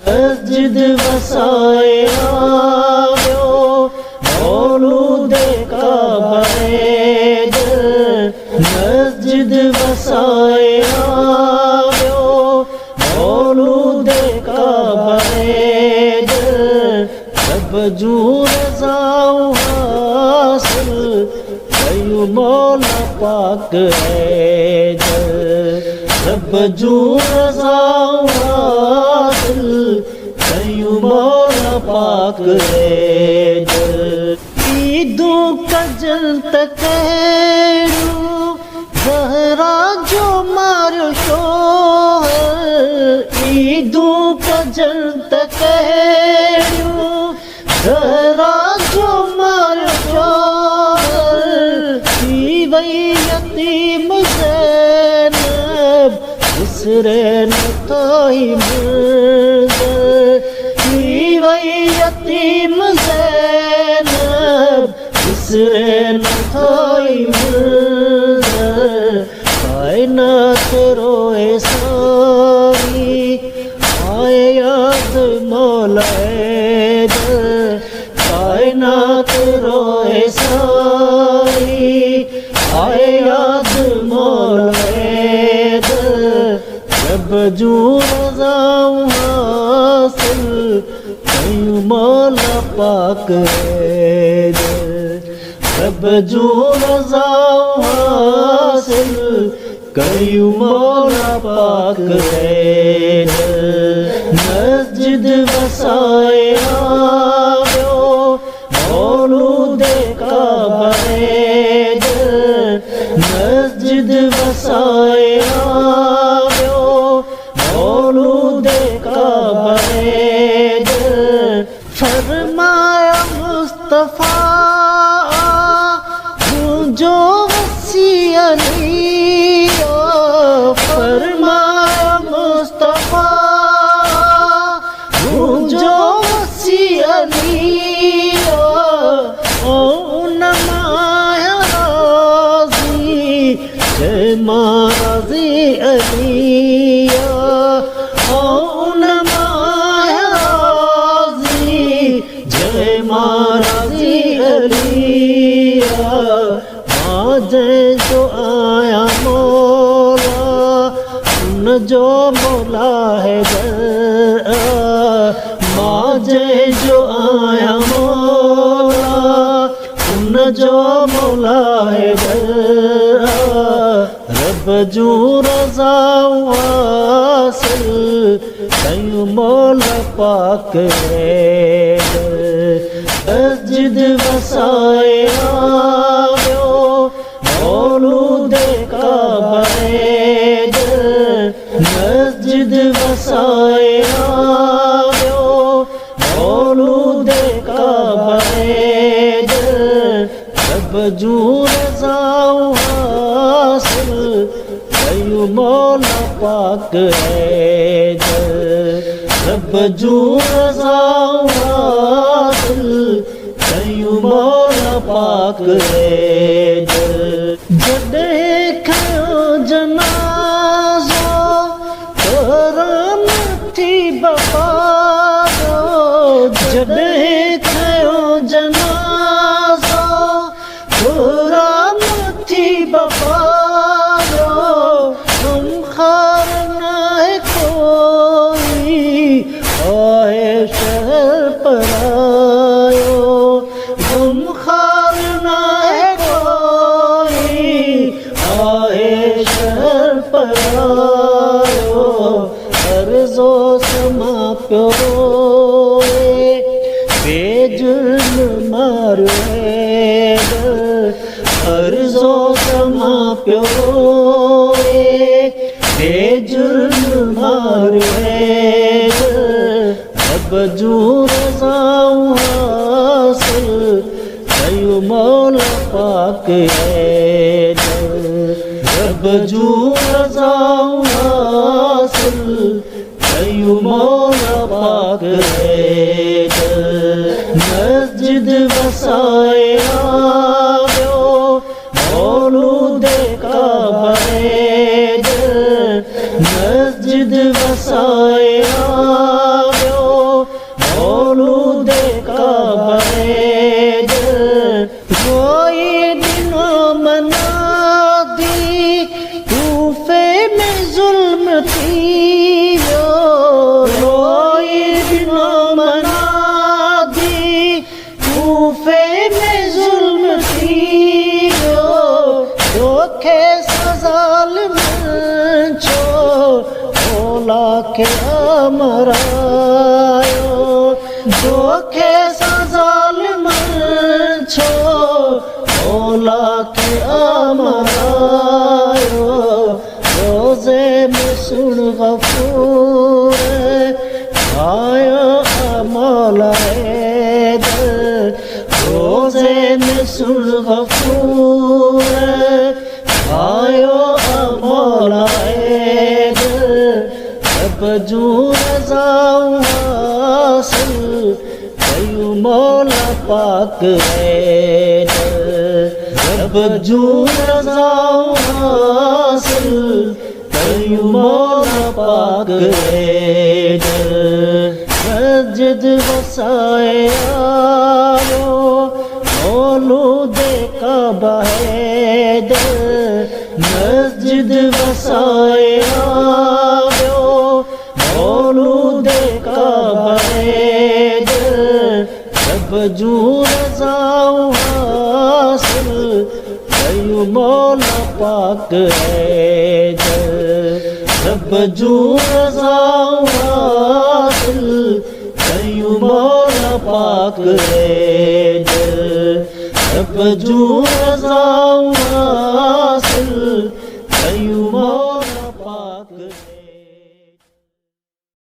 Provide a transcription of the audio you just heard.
मस्जिद वसाया व्यो मौलूदे काबा मस्जिद वसाया व्यो मौलूदे काबा रब जू रज़ाऊं हासिल कयूं मौला पाक रब जू रज़ाऊं हासिल कयूं मौला पाक ईदूं कजल तकैरूं ज़हरा जो मारियो शोहर ईदूं कजल तकैरूं ज़हरा जो मारियो शोहर थी वई यतीम ज़ैनब बिसरे न तोई थी वई यतीम ज़ैनब बिसरे न तोई कायनात रोए सारी आए याद मौलाए कायनात रोए सारी आए याद मौलाए रब जू रज़ाऊं हासिल कयूं मौला पाक रब जू रज़ाऊं हासिल कयूं मौला पाक मस्जिद वसाया व्यो मौलूदे काबा मस्जिद वसाया व्यो मौलूदे काबा फरमाया मुस्तफा जो वसी अली फरमाया मुस्तफा जो वसी अली ओ नमाया राज़ी जय माराज़ी अलिया ओ नमाया राज़ी जय माराज़ी अलिया जय जो आया मौला उन जो मौला है माँ जय जो आया मौला उन जो मौला है रब जू रज़ाऊं हासिल कयूं मौला पाक मस्जिद वसाया व्यो मौलूदे काबा मस्जिद वसाया व्यो मौलूदे काबा रब जू रज़ाऊं हासिल कयूं मौला पाक रब जू रज़ाऊं हासिल कयूं मौला पाक जॾहिं खयो जनाज़ो कराम थी बफ़ारो जॾहिं खयो जनाज़ो कराम थी बफ़ारो ग़मख़ार नाहे कोई आहे शहर परायो ग़मख़ार नाहे कोई आहे शहर परायो अर्ज़ो समा पियो बेजुर्म मारियो अर्ज़ो समा पियो बेजुर्म मारियो रब जू रज़ाऊं हासिल कयूं मौला पाक रब जू रज़ाऊं हासिल कयूं मौला पाक मस्जिद वसाया व्यो मौलूदे काबा मस्जिद वसाया व्यो आया मौला रोज़े निसुल गफूर आयो मौला रब जू रज़ाऊं हासिल कयूं मौला पाक रब जू रज़ाऊं हासिल कयूं मौला पाक मस्जिद वसाए आयो मौलूद काबा मस्जिद वसाए आयो मौलूद काबा रब जू रज़ाऊं हासिल कयूं मौला पाक रब जू रज़ाऊं हासिल कयूं मौला पाक रब जू रज़ाऊं